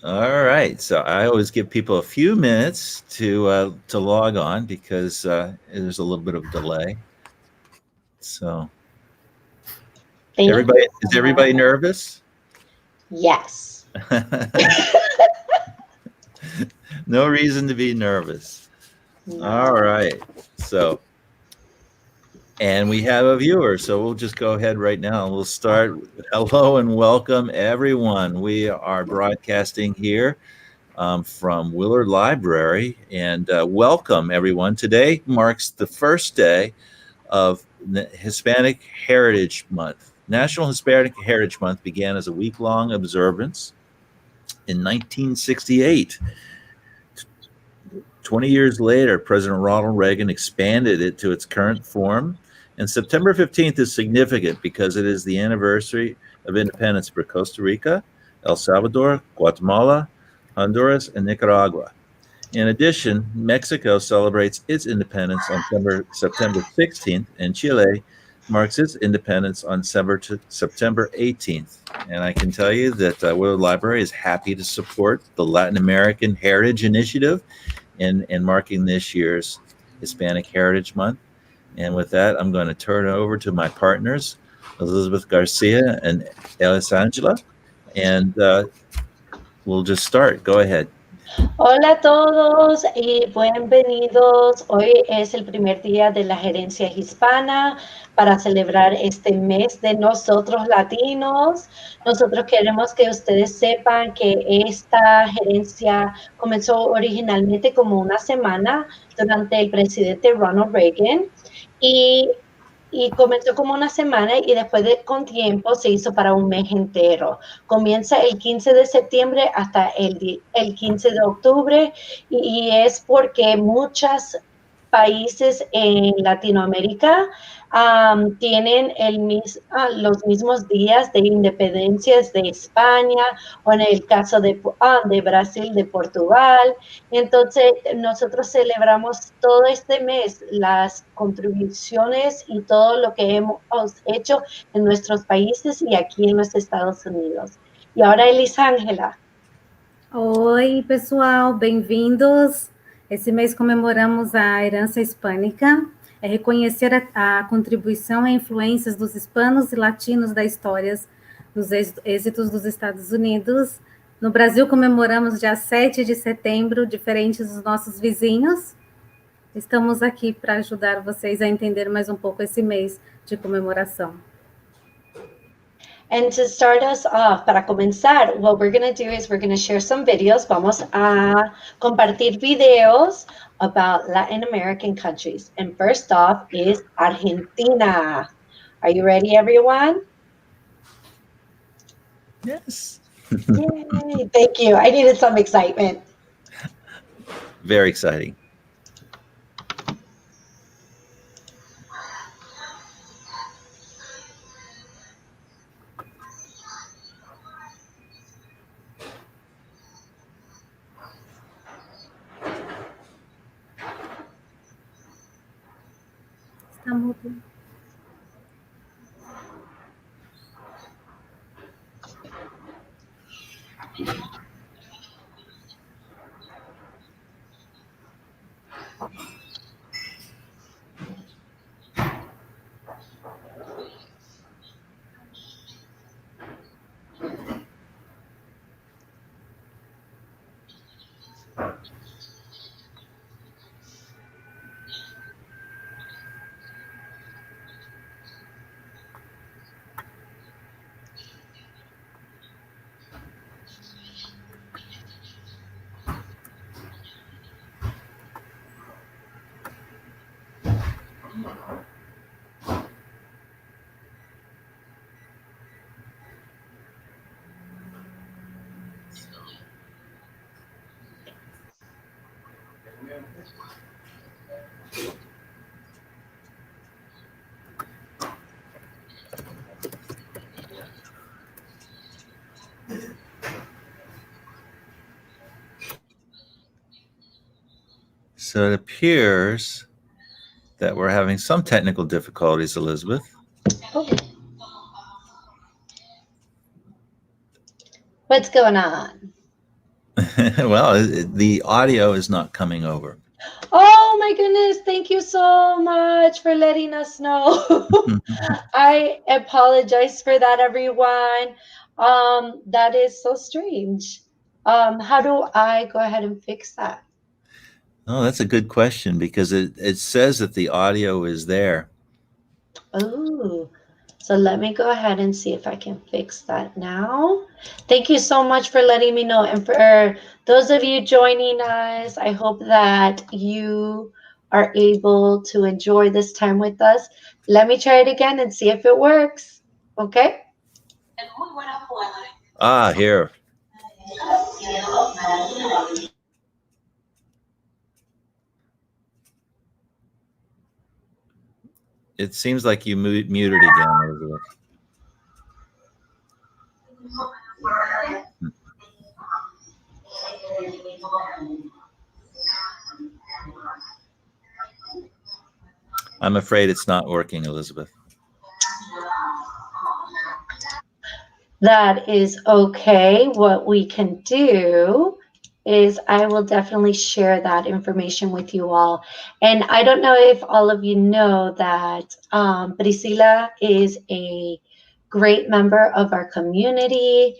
All right. So I always give people a few minutes to log on because there's a little bit of delay. So Thank everybody you so is much. everybody nervous? Yes. No reason to be nervous. All No. right. So and we have a viewer, so we'll just go ahead right now. We'll start. Hello and welcome, everyone. We are broadcasting here from Willard Library, and welcome, everyone. Today marks the first day of Hispanic Heritage Month. National Hispanic Heritage Month began as a week-long observance in 1968. 20 years later, President Ronald Reagan expanded it to its current form. And September 15th is significant because it is the anniversary of independence for Costa Rica, El Salvador, Guatemala, Honduras, and Nicaragua. In addition, Mexico celebrates its independence on September 16th, and Chile marks its independence on September 18th. And I can tell you that Willard Library is happy to support the Latin American Heritage Initiative in marking this year's Hispanic Heritage Month. And with that, I'm going to turn it over to my partners, Elizabeth Garcia and Elis Angela, and we'll just start. Go ahead. Hola a todos y bienvenidos. Hoy es el primer día de la gerencia hispana para celebrar este mes de nosotros latinos. Nosotros queremos que ustedes sepan que esta gerencia comenzó originalmente como una semana durante el presidente Ronald Reagan y comenzó como una semana y después con tiempo se hizo para un mes entero. Comienza el 15 de septiembre hasta el 15 de octubre y es porque muchos países en Latinoamérica tienen los mismos días de independencias de España o en el caso de Brasil, de Portugal. Entonces, nosotros celebramos todo este mes las contribuciones y todo lo que hemos hecho en nuestros países y aquí en los Estados Unidos. E agora, Elisângela. Oi, pessoal, bem-vindos. Esse mês comemoramos a herança hispânica, é reconhecer a contribuição e influências dos hispanos e latinos da história dos êxitos dos Estados Unidos. No Brasil, comemoramos dia 7 de setembro, diferentes dos nossos vizinhos. Estamos aqui para ajudar vocês a entender mais um pouco esse mês de comemoração. And to start us off, para comenzar, what we're going to do is we're going to share some videos. Vamos a compartir videos about Latin American countries. And first off is Argentina. Are you ready, everyone? Yes. Yay, thank you. I needed some excitement. Very exciting. Está mudo. So it appears that we're having some technical difficulties, Elizabeth. Okay. What's going on? Well, the audio is not coming over. Oh my goodness, thank you so much for letting us know. I apologize for that, everyone. That is so strange. How do I go ahead and fix that? Oh, that's a good question because it says that the audio is there. Oh, so let me go ahead and see if I can fix that now. Thank you so much for letting me know. And for those of you joining us, I hope that you are able to enjoy this time with us. Let me try it again and see if it works. Okay? Ah, here. It seems like you muted again, Elizabeth. I'm afraid it's not working, Elizabeth. That is okay. What we can do is I will definitely share that information with you all. And I don't know if all of you know that Priscila is a great member of our community.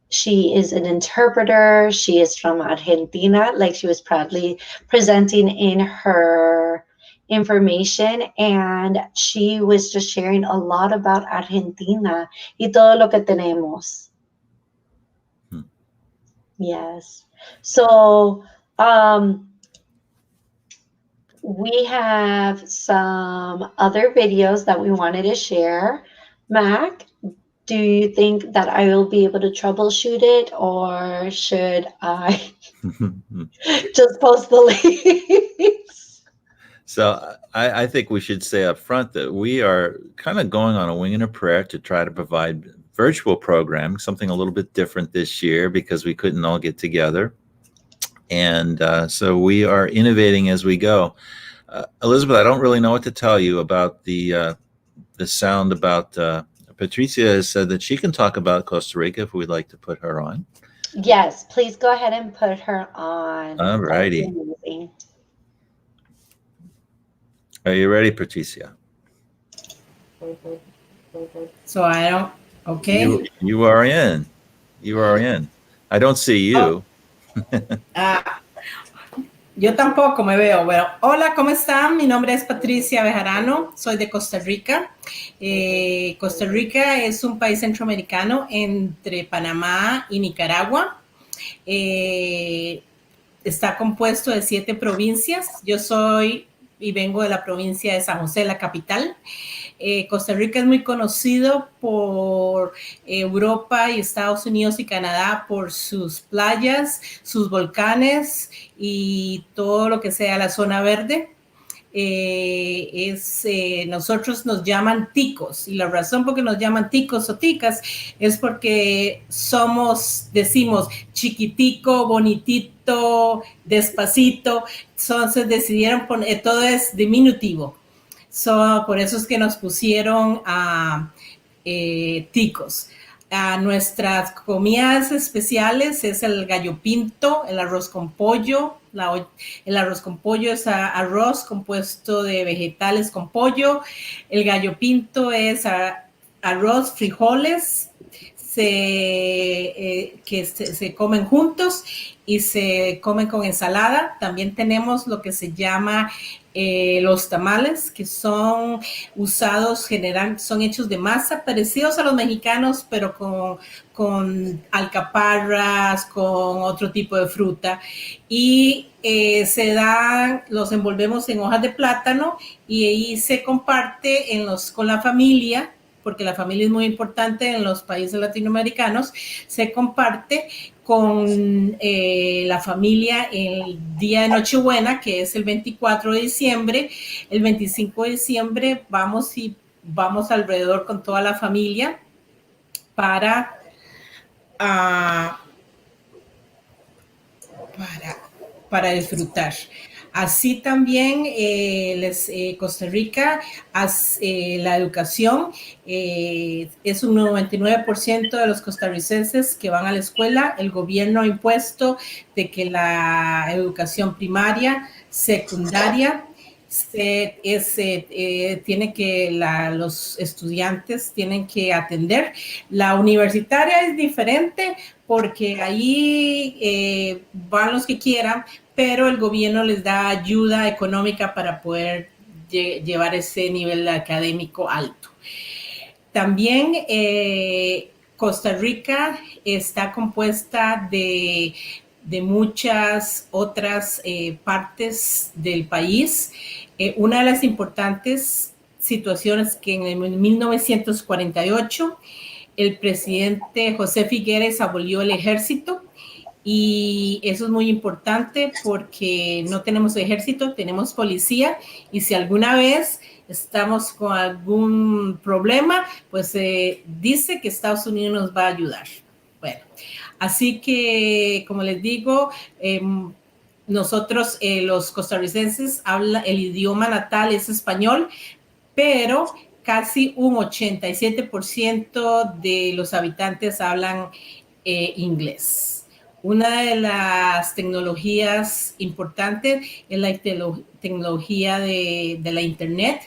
She is an interpreter. She is from Argentina, like she was proudly presenting in her information, and she was just sharing a lot about Argentina y todo lo que tenemos. Yes. So we have some other videos that we wanted to share. Mac, do you think that I will be able to troubleshoot it, or should I just post the links? So I think we should say up front that we are kind of going on a wing and a prayer to try to provide virtual programming, something a little bit different this year because we couldn't all get together. And so we are innovating as we go. Elizabeth, I don't really know what to tell you about the sound about Patricia has said that she can talk about Costa Rica if we'd like to put her on. Yes, please go ahead and put her on. All righty. Are you ready, Patricia? So I don't, okay. You are in. You are in. I don't see you. Yo tampoco me veo. Bueno, hola, ¿cómo están? Mi nombre es Patricia Bejarano, soy de Costa Rica. Costa Rica es un país centroamericano entre Panamá y Nicaragua. Está compuesto de 7 provincias. Yo soy y vengo de la provincia de San José, la capital. Costa Rica es muy conocido por Europa y Estados Unidos y Canadá por sus playas, sus volcanes y todo lo que sea la zona verde. Nosotros nos llaman ticos, y la razón por que nos llaman ticos o ticas es porque decimos chiquitico, bonitito, despacito. Entonces decidieron poner, todo es diminutivo. Por eso es que nos pusieron a ticos. Nuestras comidas especiales es el gallo pinto, el arroz con pollo. El arroz con pollo es arroz compuesto de vegetales con pollo. El gallo pinto es arroz, frijoles, que se comen juntos y se comen con ensalada. También tenemos lo que se llama los tamales, que son usados, son hechos de masa, parecidos a los mexicanos, pero con alcaparras, con otro tipo de fruta. Y los envolvemos en hojas de plátano y ahí se comparte con la familia, porque la familia es muy importante en los países latinoamericanos. Se comparte con la familia el día de Nochebuena, que es el 24 de diciembre. El 25 de diciembre vamos alrededor con toda la familia para disfrutar. Así también Costa Rica, la educación, es un 99% de los costarricenses que van a la escuela. El gobierno ha impuesto de que la educación primaria, secundaria, tiene que los estudiantes tienen que atender. La universitaria es diferente porque ahí van los que quieran, pero el gobierno les da ayuda económica para poder llevar ese nivel académico alto. También Costa Rica está compuesta de muchas otras partes del país. Una de las importantes situaciones que en 1948 el presidente José Figueres abolió el ejército, y eso es muy importante porque no tenemos ejército, tenemos policía, y si alguna vez estamos con algún problema, pues dice que Estados Unidos nos va a ayudar. Bueno, así que, como les digo, nosotros los costarricenses el idioma natal es español, pero casi un 87% de los habitantes hablan inglés. Una de las tecnologías importantes es la tecnología de la Internet,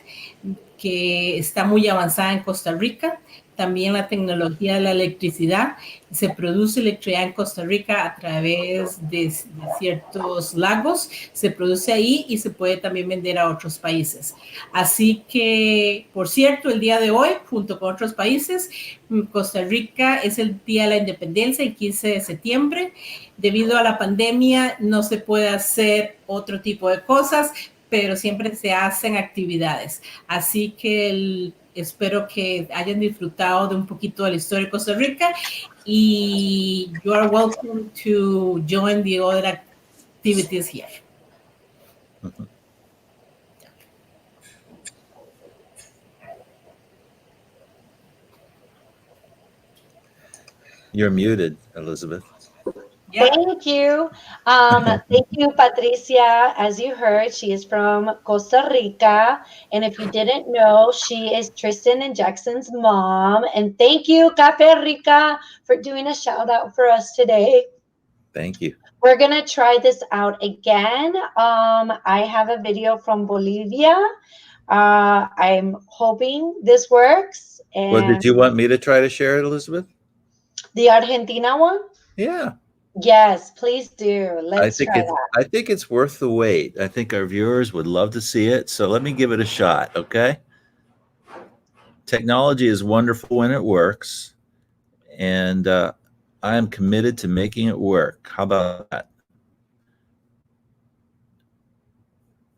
que está muy avanzada en Costa Rica. También la tecnología de la electricidad. Se produce electricidad en Costa Rica a través de ciertos lagos. Se produce ahí y se puede también vender a otros países. Así que, por cierto, el día de hoy, junto con otros países, Costa Rica es el Día de la Independencia, el 15 de septiembre. Debido a la pandemia, no se puede hacer otro tipo de cosas, pero siempre se hacen actividades. Así que espero que hayan disfrutado de un poquito de la historia de Costa Rica, y you are welcome to join the other activities here. Mhm. You're muted, Elizabeth. Yeah. Thank you. Thank you, Patricia. As you heard, she is from Costa Rica. And if you didn't know, she is Tristan and Jackson's mom. And thank you, Cafe Rica, for doing a shout out for us today. Thank you. We're going to try this out again. I have a video from Bolivia. I'm hoping this works. And Well, did you want me to try to share it, Elizabeth? The Argentina one? Yeah. Yes, please do. Let's try that. I think it's worth the wait. I think our viewers would love to see it. So let me give it a shot, okay? Technology is wonderful when it works, and I am committed to making it work. How about that?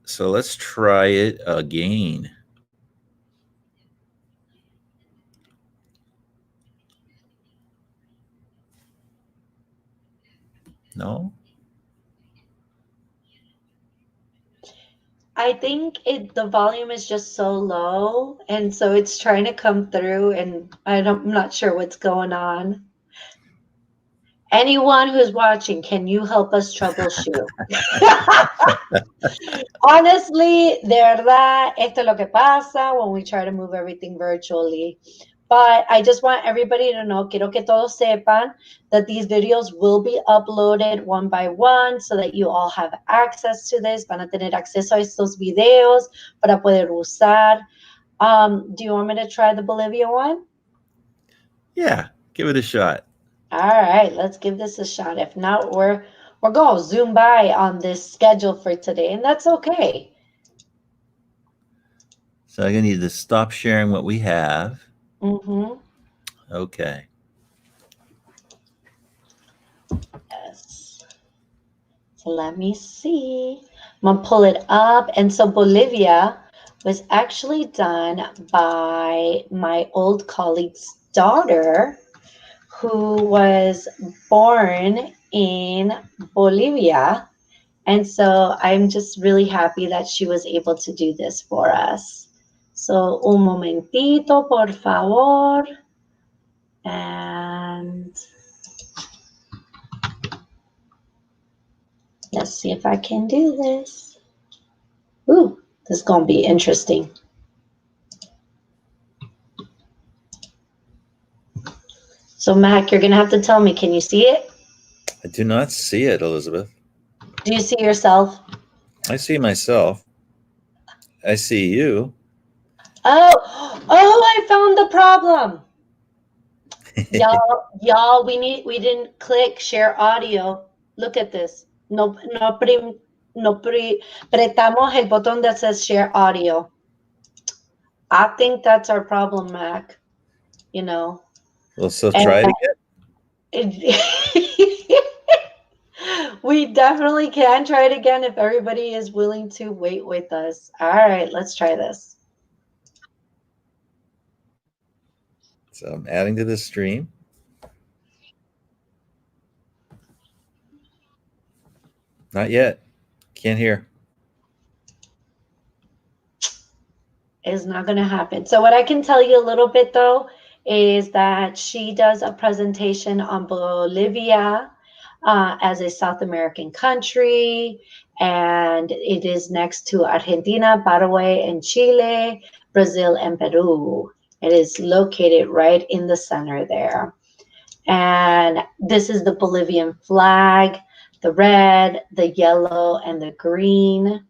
So let's try it again. No? I think the volume is just so low, and so it's trying to come through, and I'm not sure what's going on. Anyone who's watching, can you help us troubleshoot? Honestly, de verdad, esto es lo que pasa when we try to move everything virtually. But I just want everybody to know, quiero que todos sepan that these videos will be uploaded one by one so that you all have access to this. Van a tener acceso a estos videos para poder usar. Do you want me to try the Bolivia one? Yeah, give it a shot. All right, let's give this a shot. If not, we're going to zoom by on this schedule for today, and that's okay. So I'm going to need to stop sharing what we have. Mm-hmm. Okay. Yes. So let me see. I'm going to pull it up. And so Bolivia was actually done by my old colleague's daughter, who was born in Bolivia. And so I'm just really happy that she was able to do this for us. So un momentito, por favor. And let's see if I can do this. Ooh, this is going to be interesting. So, Mac, you're going to have to tell me, can you see it? I do not see it, Elizabeth. Do you see yourself? I see myself. I see you. Oh, I found the problem. Y'all, we didn't click share audio. Look at this. No apretamos el botón that says share audio. I think that's our problem, Mac. You know. Well, so try it again. We definitely can try it again if everybody is willing to wait with us. All right, let's try this. So I'm adding to the stream. Not yet. Can't hear. It's not going to happen. So what I can tell you a little bit, though, is that she does a presentation on Bolivia as a South American country, and it is next to Argentina, Paraguay, and Chile, Brazil, and Peru. It is located right in the center there. And this is the Bolivian flag, the red, the yellow, and the green.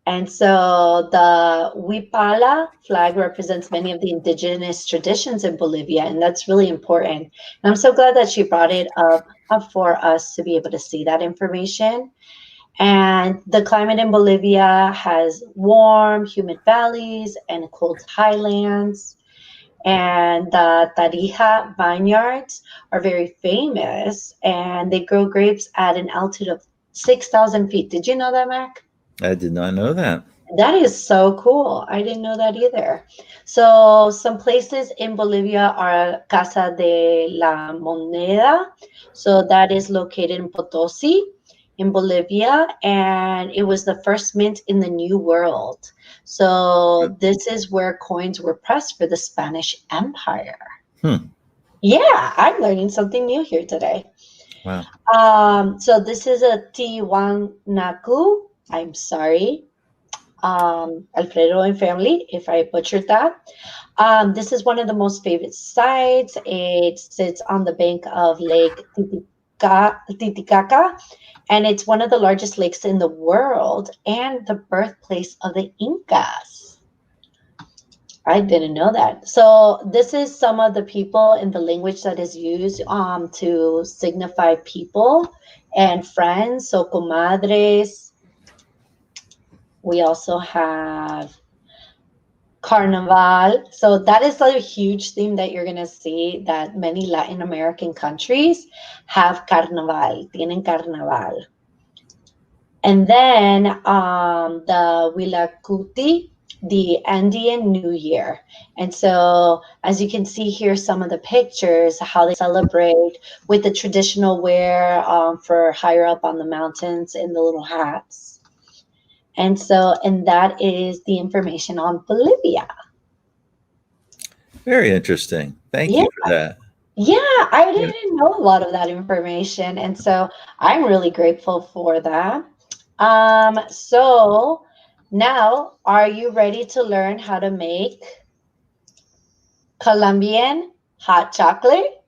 And so the Huipala flag represents many of the indigenous traditions in Bolivia, and that's really important. And I'm so glad that she brought it up for us to be able to see that information. And the climate in Bolivia has warm, humid valleys and cold highlands. And the Tarija vineyards are very famous, and they grow grapes at an altitude of 6,000 feet. Did you know that, Mac? I did not know that. That is so cool. I didn't know that either. So some places in Bolivia are Casa de la Moneda. So that is located in Potosi in Bolivia, and it was the first mint in the New World. So this is where coins were pressed for the Spanish Empire. Yeah, I'm learning something new here today. Wow. So this is a Tiwanaku. I'm sorry, Alfredo and family, if I butchered that. This is one of the most favorite sites. It sits on the bank of Lake Titicaca, and it's one of the largest lakes in the world and the birthplace of the Incas. I didn't know that. So this is some of the people in the language that is used to signify people and friends. So comadres. We also have Carnival. So that is a huge theme that you're going to see, that many Latin American countries have Carnival, tienen Carnaval. And then the Willacuti, the Andean New Year. And so as you can see here, some of the pictures, how they celebrate with the traditional wear for higher up on the mountains in the little hats. And that is the information on Bolivia. Very interesting. Thank you for that. Yeah, I didn't know a lot of that information. And so I'm really grateful for that. So now, are you ready to learn how to make Colombian hot chocolate?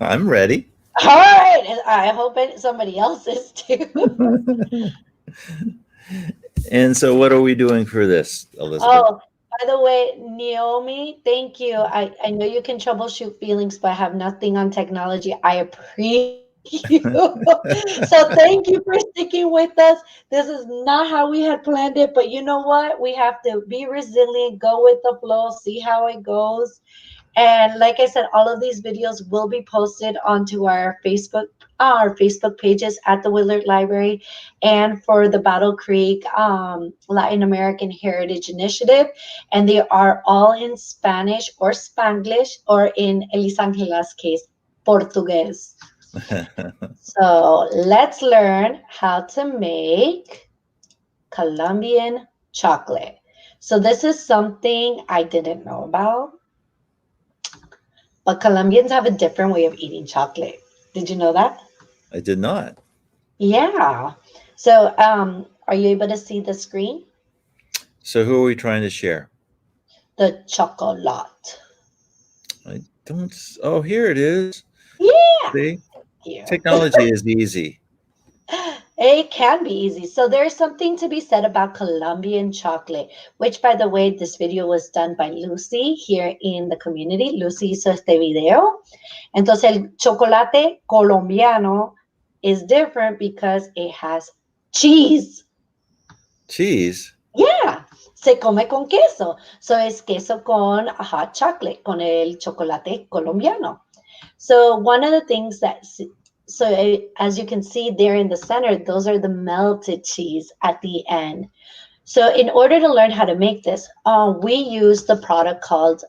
I'm ready. All right. I hope somebody else is too. And so what are we doing for this, Elizabeth? Oh, by the way, Naomi, thank you. I know you can troubleshoot feelings, but I have nothing on technology. I appreciate you. So thank you for sticking with us. This is not how we had planned it, but you know what? We have to be resilient, go with the flow, see how it goes. And like I said, all of these videos will be posted onto our Facebook pages at the Willard Library and for the Battle Creek Latin American Heritage Initiative. And they are all in Spanish or Spanglish, or in Elisangela's case, Portuguese. So let's learn how to make Colombian chocolate. So this is something I didn't know about. But Colombians have a different way of eating chocolate. Did you know that? I did not. Yeah. So, are you able to see the screen? So who are we trying to share? The chocolate. I don't. Oh, here it is. Yeah. See, Here. technology is easy. It can be easy. So there's something to be said about Colombian chocolate, which, by the way, this video was done by Lucy here in the community. Lucy hizo este video. Entonces, el chocolate colombiano is different because it has cheese. Cheese. Yeah, se come con queso. So es queso con hot chocolate, con el chocolate colombiano. So one of the things that, as you can see there in the center, those are the melted cheese at the end. So in order to learn how to make this, we use the product called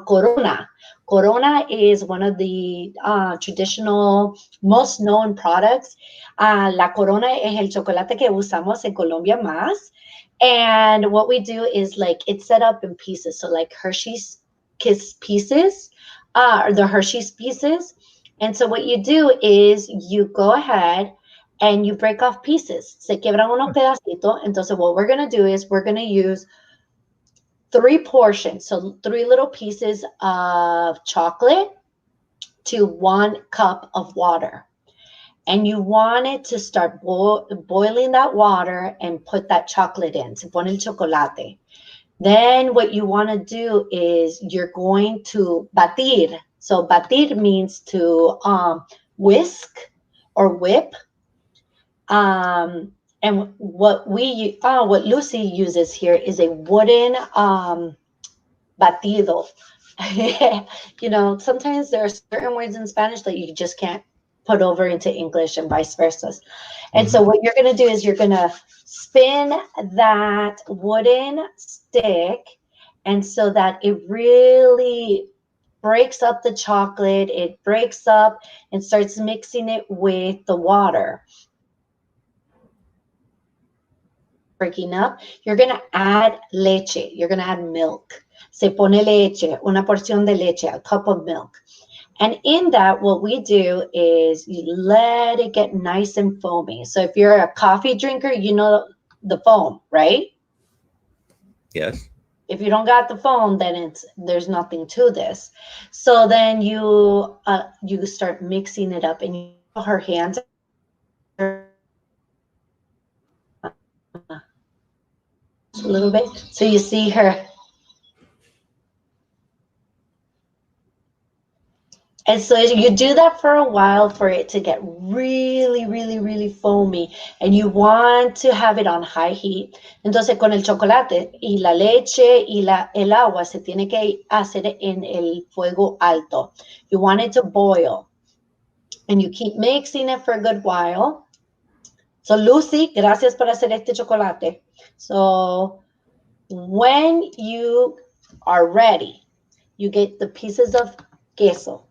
Corona. Corona is one of the traditional, most known products. La Corona es el chocolate que usamos en Colombia más. And what we do is like it's set up in pieces. So like Hershey's Kiss pieces, or the Hershey's pieces. And so what you do is you go ahead and you break off pieces. Se quiebran unos pedacitos. Entonces what we're going to do is we're going to use 3 portions. So 3 little pieces of chocolate to 1 cup of water. And you want it to start boiling that water and put that chocolate in. Se pone el chocolate. Then what you want to do is you're going to batir. So batir means to whisk or whip. And what Lucy uses here is a wooden batido. You know, sometimes there are certain words in Spanish that you just can't put over into English and vice versa. And so what you're going to do is you're going to spin that wooden stick, and so that it really breaks up the chocolate, it breaks up and starts mixing it with the water. Breaking up, you're going to add leche, you're going to add milk. Se pone leche, una porción de leche, a cup of milk. And in that, what we do is you let it get nice and foamy. So if you're a coffee drinker, you know the foam, right? Yes. If you don't got the foam, then there's nothing to this. So then you start mixing it up, and you put her hands a little bit. So you see her. And so you do that for a while for it to get really, really, really foamy. And you want to have it on high heat. Entonces, con el chocolate y la leche y el agua se tiene que hacer en el fuego alto. You want it to boil. And you keep mixing it for a good while. So, Lucy, gracias por hacer este chocolate. So, when you are ready, you get the pieces of queso.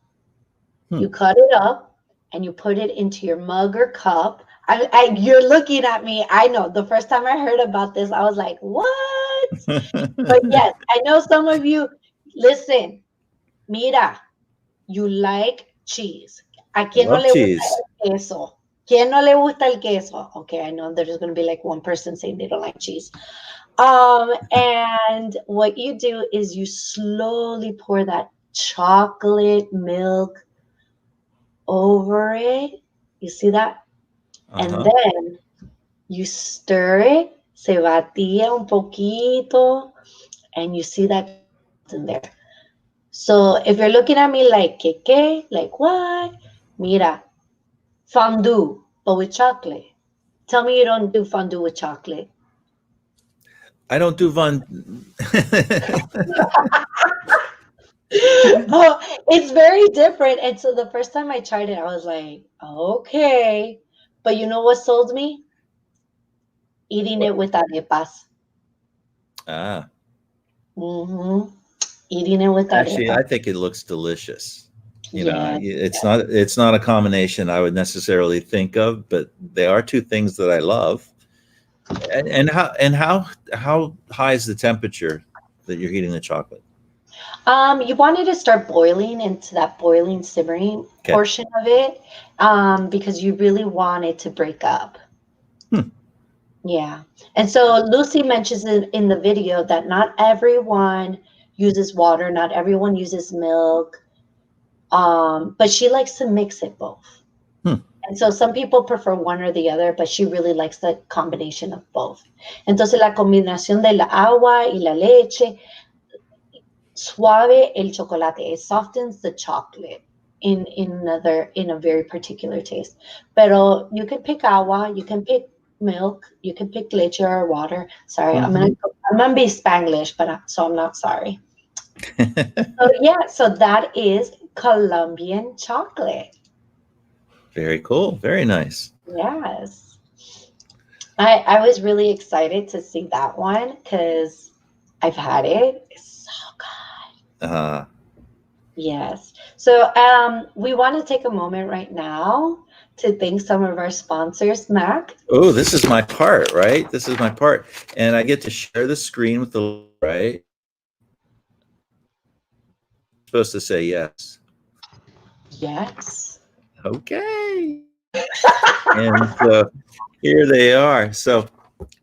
You cut it up and you put it into your mug or cup. You're looking at me. I know the first time I heard about this, I was like, what? But yes, I know some of you, listen, mira, you like cheese. ¿A quién no le gusta el queso? ¿Quién no le gusta el queso? Okay, I know there's going to be like one person saying they don't like cheese. And what you do is you slowly pour that chocolate milk over it. You see that? And then you stir it. Se batía un poquito. And you see that in there. So if you're looking at me like, ¿qué? Like what? Mira, fondue, but with chocolate. Tell me you don't do fondue with chocolate. I don't do Oh, it's very different. And so the first time I tried it, I was like, okay. But you know what sold me? Eating it with arepas. Ah. Eating it with arepas. Actually, I think it looks delicious. You know, it's not a combination I would necessarily think of, but they are 2 things that I love. And how high is the temperature that you're heating the chocolate? You want it to start boiling into that boiling, simmering portion of it, because you really want it to break up. Yeah. And so Lucy mentions in the video that not everyone uses water, not everyone uses milk, but she likes to mix it both. And so some people prefer one or the other, but she really likes the combination of both. Entonces la combinación del agua y la leche, suave el chocolate. It softens the chocolate in a very particular taste. Pero you can pick agua, you can pick milk, you can pick leche or water. Sorry, I'm gonna be Spanglish, but so I'm not sorry. So yeah, so that is Colombian chocolate. Very cool. Very nice. Yes. I was really excited to see that one because I've had it. It's so good. Yes. So we want to take a moment right now to thank some of our sponsors, Mac. Oh, this is my part, right? This is my part. And I get to share the screen with the right. I'm supposed to say yes. Yes. Okay. And so here they are. So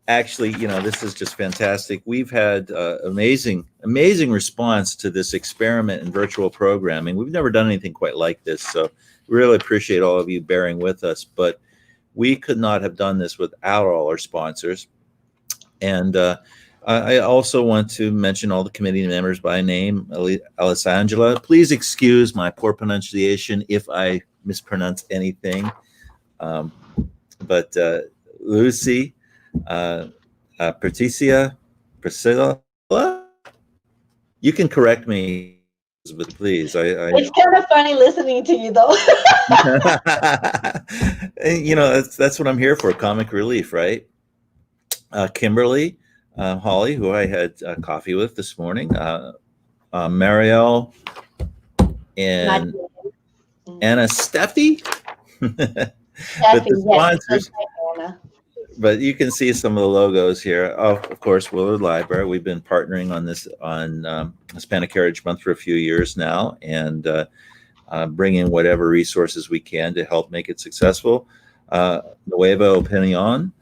actually, this is just fantastic. We've had amazing response to this experiment in virtual programming. We've never done anything quite like this. So we really appreciate all of you bearing with us. But we could not have done this without all our sponsors. And I also want to mention all the committee members by name. Alessandra, please excuse my poor pronunciation if I mispronounce anything. But Lucy, Patricia, Priscilla, you can correct me, but please. It's kind of funny listening to you, though. That's what I'm here for, comic relief, right? Kimberly, Holly, who I had coffee with this morning, Marielle, and Anna Steffi. But the sponsors, but you can see some of the logos here. Of course, Willard Library. We've been partnering on this on Hispanic Heritage Month for a few years now, and bring in whatever resources we can to help make it successful. Nueva Opinion,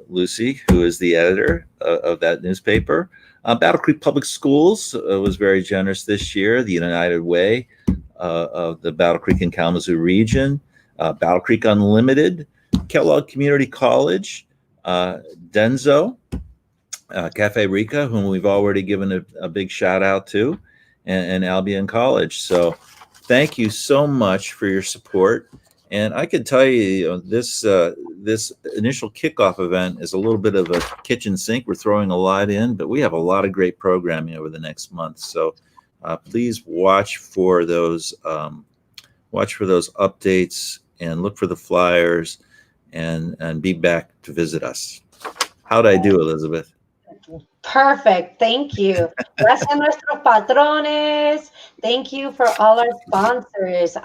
Lucy, who is the editor of that newspaper. Battle Creek Public Schools was very generous this year. The United Way of the Battle Creek and Kalamazoo region. Battle Creek Unlimited, Kellogg Community College, Denzo, Cafe Rica, whom we've already given a big shout out to, and Albion College. So thank you so much for your support. And I can tell you, this initial kickoff event is a little bit of a kitchen sink. We're throwing a lot in, but we have a lot of great programming over the next month. So please watch for those updates and look for the flyers and be back to visit us. How'd I do, Elizabeth? Perfect. Thank you. Gracias a nuestros patrones. Thank you for all our sponsors.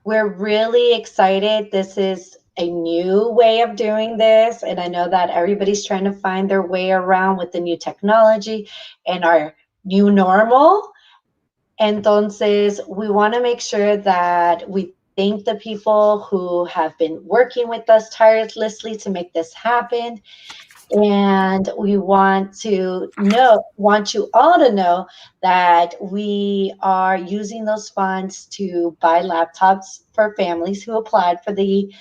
We're really excited. This is a new way of doing this. And I know that everybody's trying to find their way around with the new technology and our new normal. Entonces, we want to make sure that we thank the people who have been working with us tirelessly to make this happen. And we want you all to know that we are using those funds to buy laptops for families who applied for the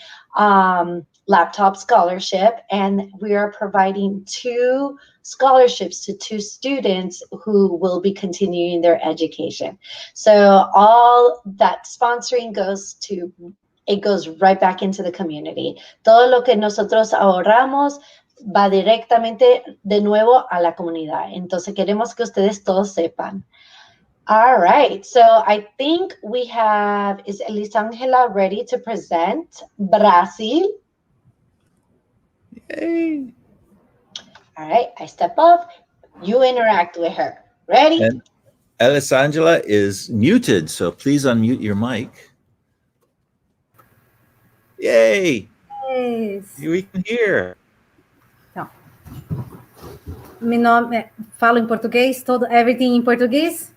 laptop scholarship. And we are providing 2 scholarships to 2 students who will be continuing their education. So all that sponsoring goes right back into the community. Todo lo que nosotros ahorramos va directamente de nuevo a la comunidad. Entonces queremos que ustedes todos sepan. All right, so I think is Elisangela ready to present Brazil? Yay. All right, I step up, you interact with her. Ready? And Elisangela is muted, so please unmute your mic. Yay! Yes. We can hear. Então, meu nome falo em português, everything in português?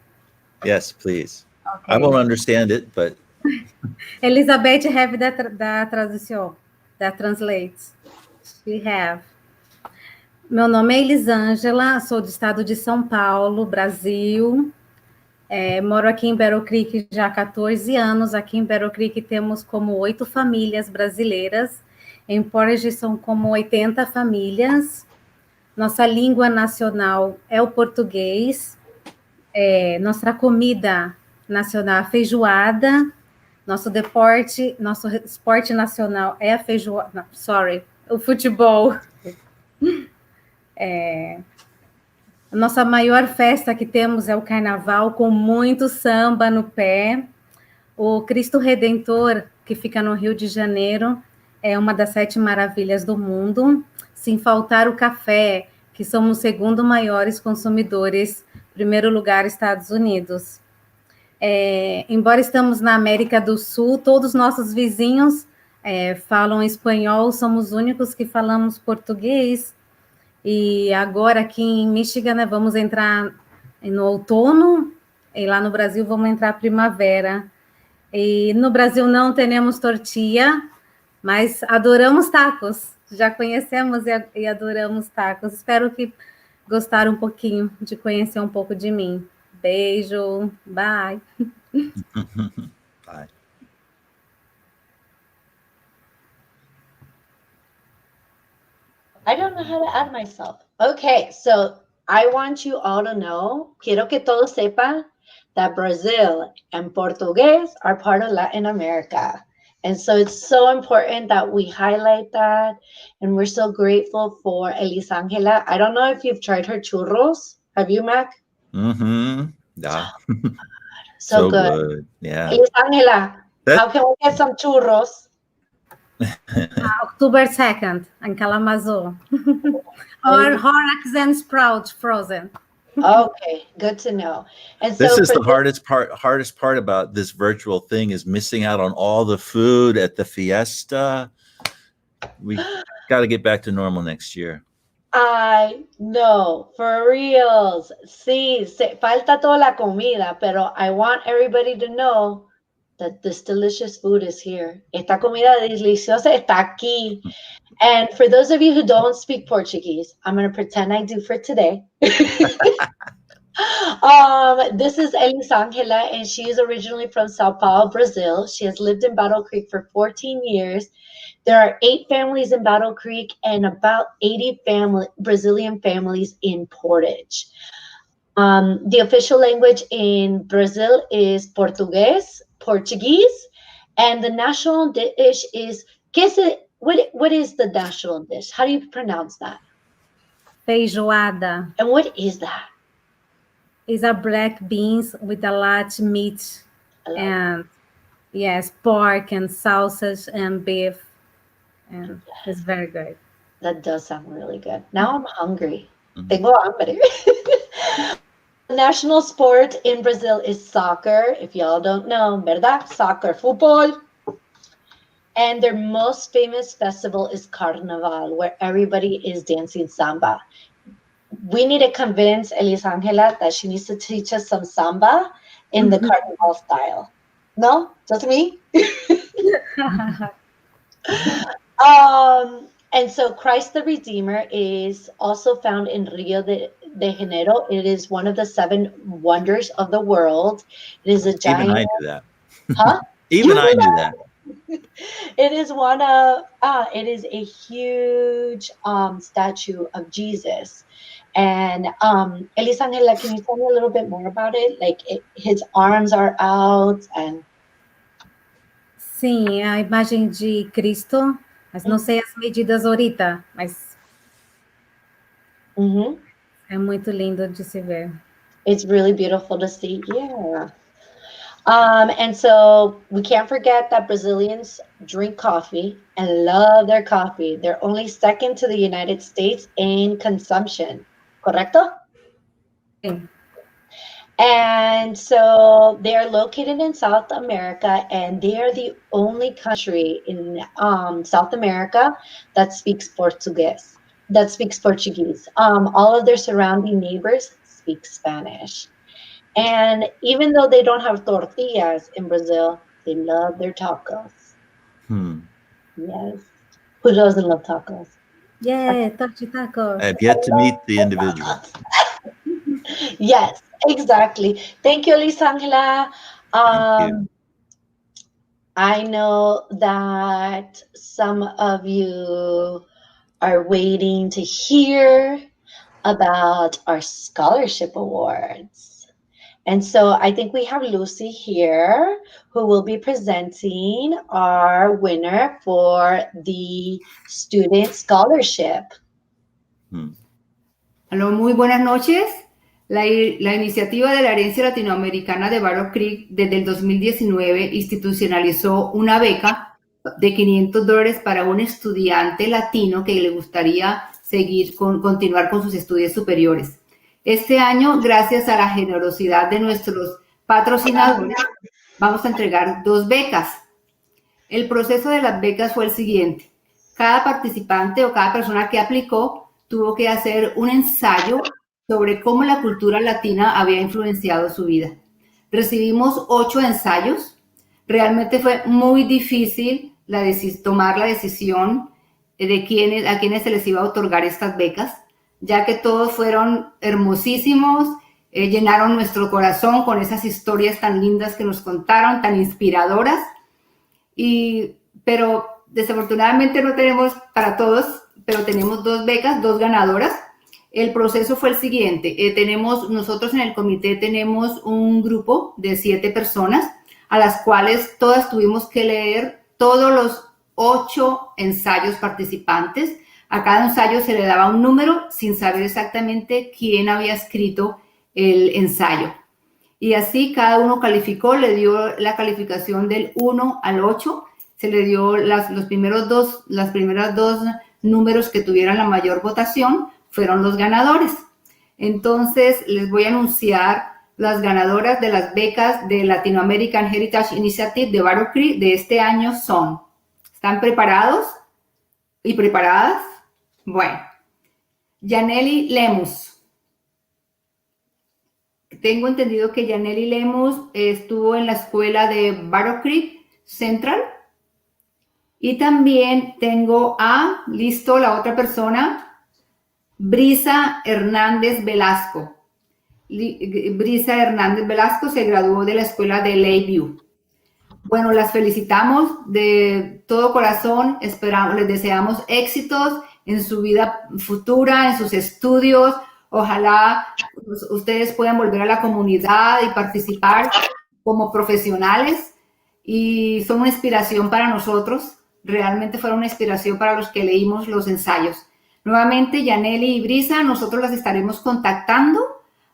Yes, please. Okay. I won't understand it, but Elizabeth have da tradução, that translates. She have. Meu nome é Elisângela, sou do estado de São Paulo, Brasil. Moro aqui em Battle Creek já há 14 anos. Aqui em Battle Creek temos como 8 famílias brasileiras. Em Portage são como 80 famílias. Nossa língua nacional é o português. Nossa comida nacional é a feijoada. Nosso esporte nacional é a feijoada. O futebol. A nossa maior festa que temos é o carnaval, com muito samba no pé. O Cristo Redentor, que fica no Rio de Janeiro, é uma das 7 maravilhas do mundo. Sem faltar o café, que somos os segundo maiores consumidores, primeiro lugar, Estados Unidos. Embora estamos na América do Sul, todos os nossos vizinhos falam espanhol, somos os únicos que falamos português. E agora aqui em Michigan, né, vamos entrar no outono, e lá no Brasil vamos entrar primavera. E no Brasil não temos tortilha, mas adoramos tacos. Já conhecemos e adoramos tacos. Espero que gostaram um pouquinho de conhecer um pouco de mim. Beijo, bye. Bye. I don't know how to add myself. Okay, so I want you all to know, quiero que todos sepan that Brazil and Portuguese are part of Latin America. And so it's so important that we highlight that. And we're so grateful for Elisangela. I don't know if you've tried her churros. Have you, Mac? Mm-hmm. Yeah. So good. Yeah. Elisangela, how can we get some churros? October 2nd in Kalamazoo. Or Horrocks and Sprout frozen. Okay, good to know. And so this is the hardest part about this virtual thing is missing out on all the food at the fiesta. We got to get back to normal next year. I know, for reals. Sí, falta toda la comida, pero I want everybody to know that this delicious food is here. Esta comida deliciosa está aquí. And for those of you who don't speak Portuguese, I'm going to pretend I do for today. This is Elisangela, and she is originally from Sao Paulo, Brazil. She has lived in Battle Creek for 14 years. There are 8 families in Battle Creek and about 80 Brazilian families in Portage. The official language in Brazil is Portuguese, and the national dish is what is the national dish? How do you pronounce that? Feijoada. And what is that? It's a black beans with a lot of meat and yes, pork and sausage and beef, and it's very good. That does sound really good. Now I'm hungry. Tengo hambre. The national sport in Brazil is soccer. If y'all don't know, ¿verdad? Soccer, fútbol. And their most famous festival is Carnaval, where everybody is dancing samba. We need to convince Elisangela that she needs to teach us some samba in the Carnival style. No? Just me? And so Christ the Redeemer is also found in Rio de Janeiro. It is one of the 7 wonders of the world. It is a giant... Even I knew that. Huh? Even I knew that. It is one of... it is a huge statue of Jesus. And Elisangela, can you tell me a little bit more about it? Like, his arms are out and... Sim, a imagem de Cristo, mas não sei as medidas ahorita, mas é muito lindo de se ver. It's really beautiful to see, yeah. And so we can't forget that Brazilians drink coffee and love their coffee. They're only second to the United States in consumption, correcto? Sim. And so they are located in South America, and they are the only country in South America that speaks Portuguese. All of their surrounding neighbors speak Spanish. And even though they don't have tortillas in Brazil, they love their tacos. Yes. Who doesn't love tacos? Yeah, tacos. I have yet to meet the individual. Yes, exactly. Thank you, Lisangela. Thank you. I know that some of you are waiting to hear about our scholarship awards. And so I think we have Lucy here who will be presenting our winner for the student scholarship. Aló, muy buenas noches. La iniciativa de la herencia latinoamericana de Battle Creek desde el 2019 institucionalizó una beca de $500 para un estudiante latino que le gustaría continuar con sus estudios superiores. Este año, gracias a la generosidad de nuestros patrocinadores, vamos a entregar 2 becas. El proceso de las becas fue el siguiente. Cada participante o cada persona que aplicó tuvo que hacer un ensayo sobre cómo la cultura latina había influenciado su vida. Recibimos 8 ensayos. Realmente fue muy difícil tomar la decisión de a quienes se les iba a otorgar estas becas, ya que todos fueron hermosísimos, llenaron nuestro corazón con esas historias tan lindas que nos contaron, tan inspiradoras. Pero desafortunadamente no tenemos para todos, pero tenemos 2 becas, 2 ganadoras. El proceso fue el siguiente. Nosotros en el comité tenemos un grupo de 7 personas a las cuales todas tuvimos que leer todos los 8 ensayos participantes. A cada ensayo se le daba un número sin saber exactamente quién había escrito el ensayo. Y así cada uno calificó, le dio la calificación del 1 al 8, se le dio las primeras dos números que tuvieran la mayor votación, fueron los ganadores. Entonces les voy a anunciar las ganadoras de las becas de Latin American Heritage Initiative de Battle Creek de este año son. ¿Están preparados y preparadas? Bueno, Yaneli Lemus. Tengo entendido que Yaneli Lemus estuvo en la escuela de Battle Creek Central. Y también tengo la otra persona, Brisa Hernández Velasco. Brisa Hernández Velasco se graduó de la escuela de Lakeview. Bueno, las felicitamos de todo corazón, les deseamos éxitos en su vida futura, en sus estudios. Ojalá ustedes puedan volver a la comunidad y participar como profesionales y son una inspiración para nosotros. Realmente fueron una inspiración para los que leímos los ensayos. Nuevamente, Yaneli y Brisa, nosotros las estaremos contactando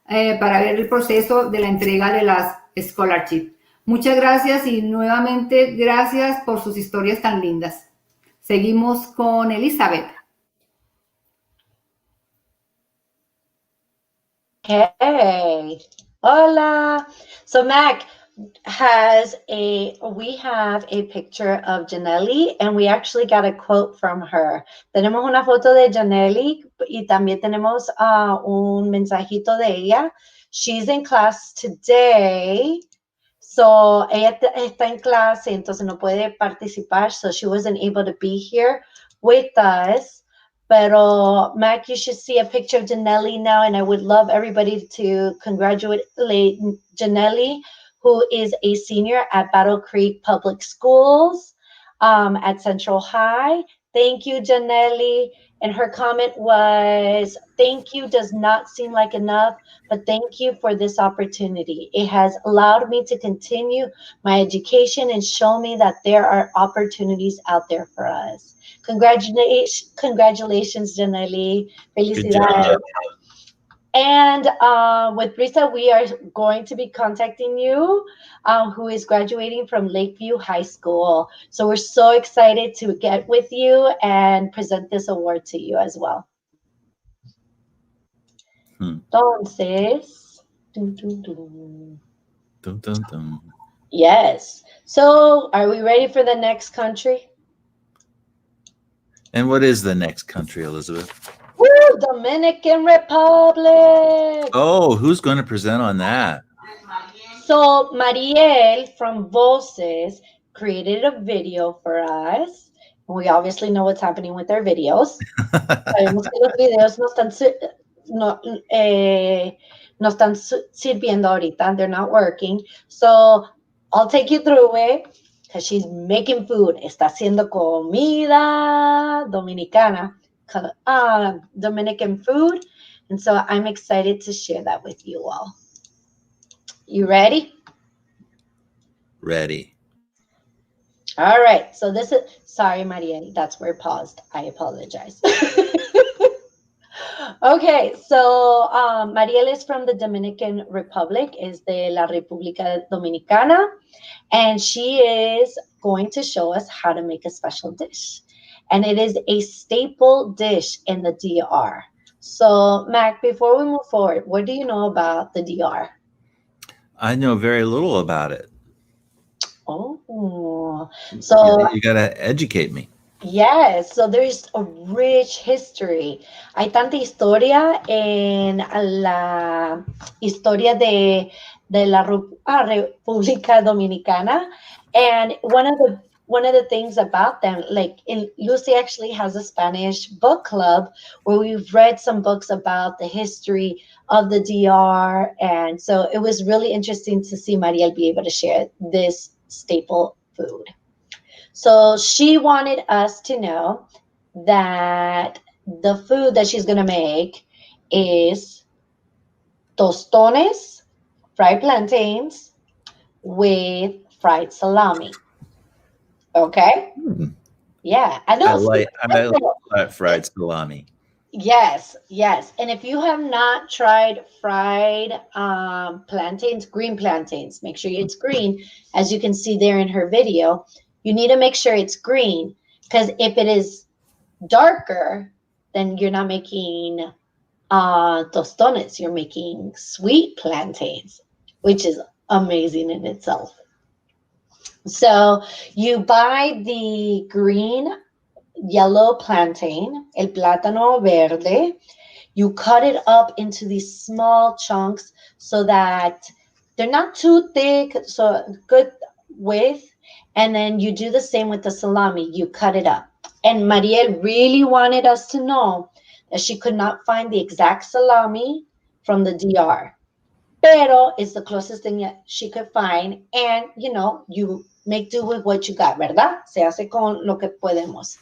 para ver el proceso de la entrega de las scholarships. Muchas gracias y nuevamente gracias por sus historias tan lindas. Seguimos con Elizabeth. Hey, hola. So Mac we have a picture of Janelli and we actually got a quote from her. Tenemos una foto de Janelli y también tenemos un mensajito de ella. She's in class today. So ella está en clase, entonces no puede participar, so she wasn't able to be here with us. Pero Mac, you should see a picture of Janelli now, and I would love everybody to congratulate Janelli, who is a senior at Battle Creek Public Schools at Central High. Thank you, Janelli. And her comment was, thank you does not seem like enough, but thank you for this opportunity. It has allowed me to continue my education and show me that there are opportunities out there for us. Congratulations, Janelli. Felicidades. And with Brisa, we are going to be contacting you, who is graduating from Lakeview High School. So we're so excited to get with you and present this award to you as well. Entonces, yes. So are we ready for the next country? And what is the next country, Elizabeth? Woo, Dominican Republic. Oh, who's going to present on that? So Mariel from Voces created a video for us, We obviously know what's happening with their videos. Sabemos que los videos no están sirviendo ahorita. They're not working. So I'll take you through it because she's making food. Está haciendo comida dominicana, Dominican food. And so I'm excited to share that with you all. You ready? Ready. All right. So this is, sorry, Mariel, that's where it paused. I apologize. Okay, so Mariel is from the Dominican Republic, is de la República Dominicana, and she is going to show us how to make a special dish. And it is a staple dish in the DR. So, Mac, before we move forward, what do you know about the DR? I know very little about it. Oh, so you got to educate me. yes, so there's a rich history. Hay tanta historia en la historia de la República Dominicana, and one of the things about them, like Lucy actually has a Spanish book club where we've read some books about the history of the DR, and so it was really interesting to see Mariel be able to share this staple food. So she wanted us to know that the food that she's going to make is tostones, fried plantains with fried salami. Okay? Yeah. I know. I like fried salami. Yes, yes. And if you have not tried fried plantains, green plantains, make sure it's green, as you can see there in her video. You need to make sure it's green, because if it is darker, then you're not making tostones. You're making sweet plantains, which is amazing in itself. So you buy the green, yellow plantain, el plátano verde. You cut it up into these small chunks so that they're not too thick, so good width. And then you do the same with the salami. You cut it up. And Mariel really wanted us to know that she could not find the exact salami from the DR. Pero it's the closest thing that she could find. And, you know, you make do with what you got, ¿verdad? Se hace con lo que podemos.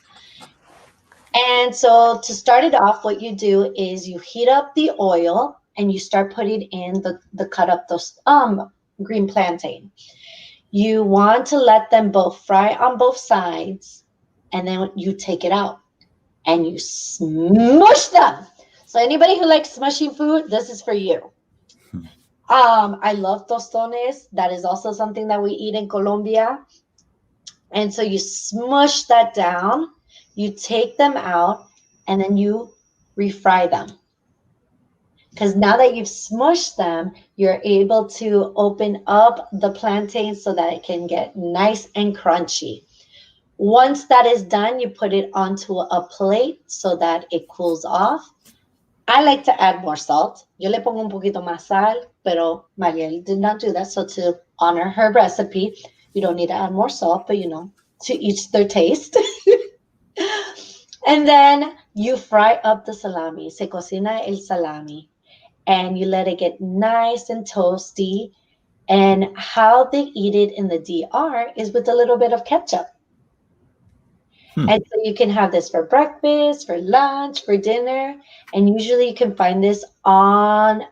And so to start it off, what you do is you heat up the oil and you start putting in the cut up those green plantain. You want to let them both fry on both sides, and then you take it out and you smush them. So anybody who likes smushing food, this is for you. I love tostones. That is also something that we eat in Colombia. And so you smush that down, you take them out, and then you refry them. Because now that you've smushed them, you're able to open up the plantain so that it can get nice and crunchy. Once that is done, you put it onto a plate so that it cools off. I like to add more salt. Yo le pongo un poquito más sal, pero Mariel did not do that. So to honor her recipe, you don't need to add more salt, but, you know, to each their taste. And then you fry up the salami. Se cocina el salami. And you let it get nice and toasty. And how they eat it in the DR is with a little bit of ketchup. And so you can have this for breakfast, for lunch, for dinner. And usually you can find this on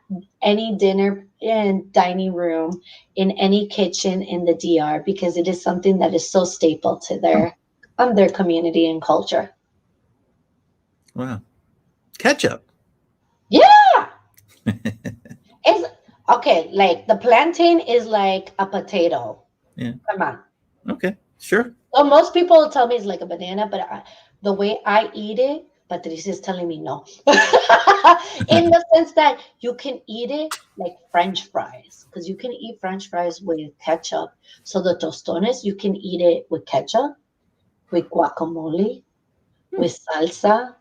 any dinner and dining room in any kitchen in the DR, because it is something that is so staple to their community and culture. Wow. Ketchup. Yeah. It's okay. Like the plantain is like a potato. Yeah. Come on. Okay. Sure. So most people tell me it's like a banana, but the way I eat it, Patricia is telling me no. In the sense that you can eat it like French fries, because you can eat French fries with ketchup. So the tostones, you can eat it with ketchup, with guacamole, with salsa.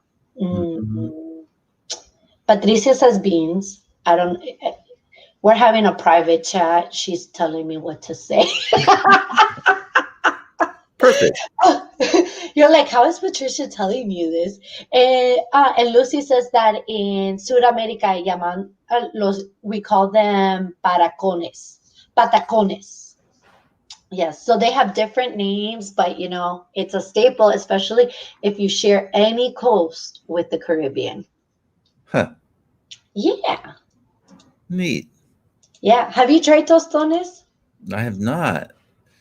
Patricia says beans. We're having a private chat. She's telling me what to say. Perfect. You're like, how is Patricia telling you this? And Lucy says that in Sudamérica we call them patacones. Yes, so they have different names, but it's a staple, especially if you share any coast with the Caribbean. Huh. Yeah. Neat. Yeah. Have you tried tostones? I have not.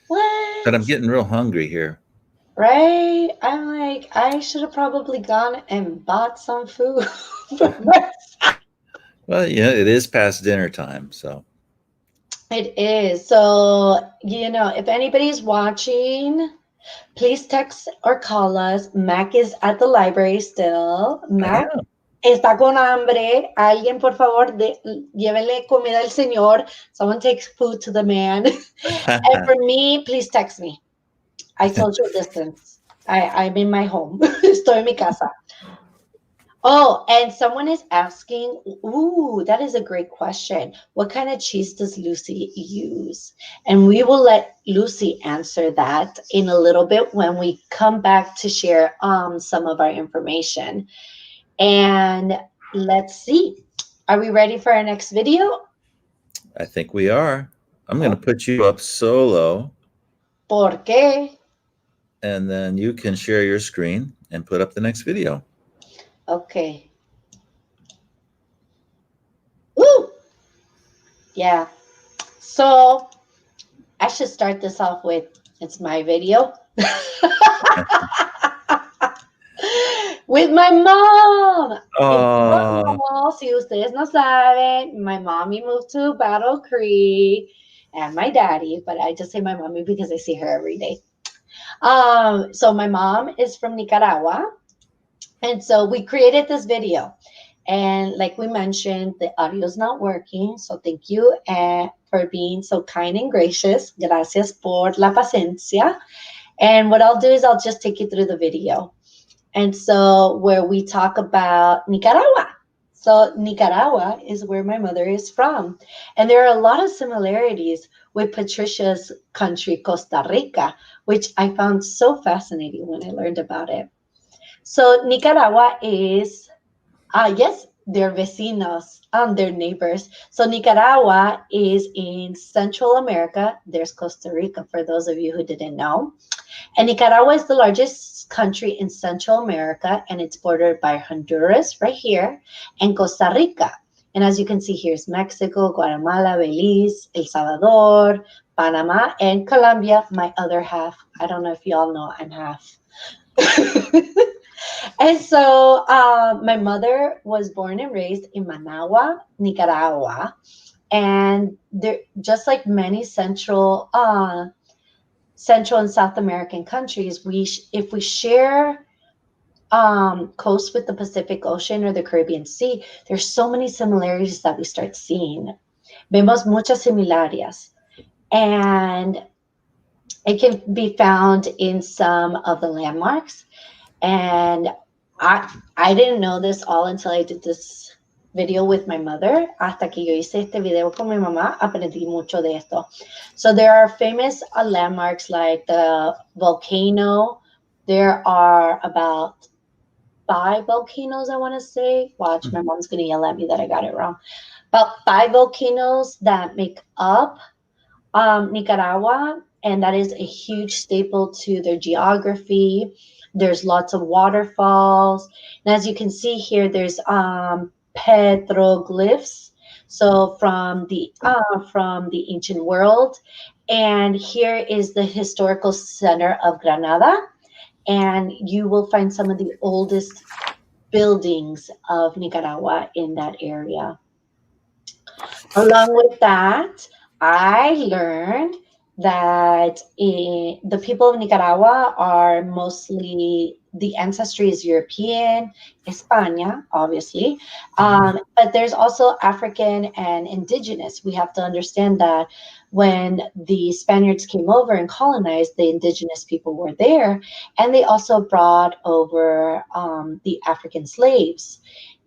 What? But I'm getting real hungry here. Right? I'm like, I should have probably gone and bought some food. Well, yeah, it is past dinner time, so. It is. So, if anybody's watching, please text or call us. Mac is at the library still. Mac está con hambre. Alguien, por favor, llévenle comida al señor. Someone takes food to the man. And for me, please text me. I social distance. I'm in my home. Estoy en mi casa. Oh, and someone is asking, ooh, that is a great question. What kind of cheese does Lucy use? And we will let Lucy answer that in a little bit when we come back to share some of our information. And let's see. Are we ready for our next video? I think we are. I'm going to put you up solo. ¿Por qué? And then you can share your screen and put up the next video. Okay. Woo! Yeah. So I should start this off with, it's my video. With my mom. Oh. Si ustedes no saben, my mommy moved to Battle Creek and my daddy, but I just say my mommy because I see her every day. So my mom is from Nicaragua. And so we created this video. And like we mentioned, the audio is not working. So thank you for being so kind and gracious. Gracias por la paciencia. And what I'll do is I'll just take you through the video. And so where we talk about Nicaragua. So Nicaragua is where my mother is from. And there are a lot of similarities with Patricia's country, Costa Rica, which I found so fascinating when I learned about it. So Nicaragua is, yes, they're vecinos, they're neighbors. So Nicaragua is in Central America. There's Costa Rica, for those of you who didn't know. And Nicaragua is the largest country in Central America, and it's bordered by Honduras right here and Costa Rica. And as you can see, here's Mexico, Guatemala, Belize, El Salvador, Panama, and Colombia, my other half. I don't know if y'all know I'm half. And so my mother was born and raised in Managua, Nicaragua. And they're just like many Central and South American countries, if we share coast with the Pacific Ocean or the Caribbean Sea, there's so many similarities that we start seeing. Vemos muchas similaridades. And it can be found in some of the landmarks. And I didn't know this all until I did this video with my mother. Hasta que yo hice este video con mi mamá, aprendí mucho de esto. So there are famous landmarks like the volcano. There are about 5 volcanoes, I want to say. Watch, my mom's going to yell at me that I got it wrong. About 5 volcanoes that make up Nicaragua, and that is a huge staple to their geography. There's lots of waterfalls. And as you can see here, there's petroglyphs, so from the ancient world. And here is the historical center of Granada, and you will find some of the oldest buildings of Nicaragua in that area. Along with that, I learned that the people of Nicaragua are mostly, the ancestry is European, España, obviously, but there's also African and indigenous. We have to understand that when the Spaniards came over and colonized, the indigenous people were there, and they also brought over the African slaves.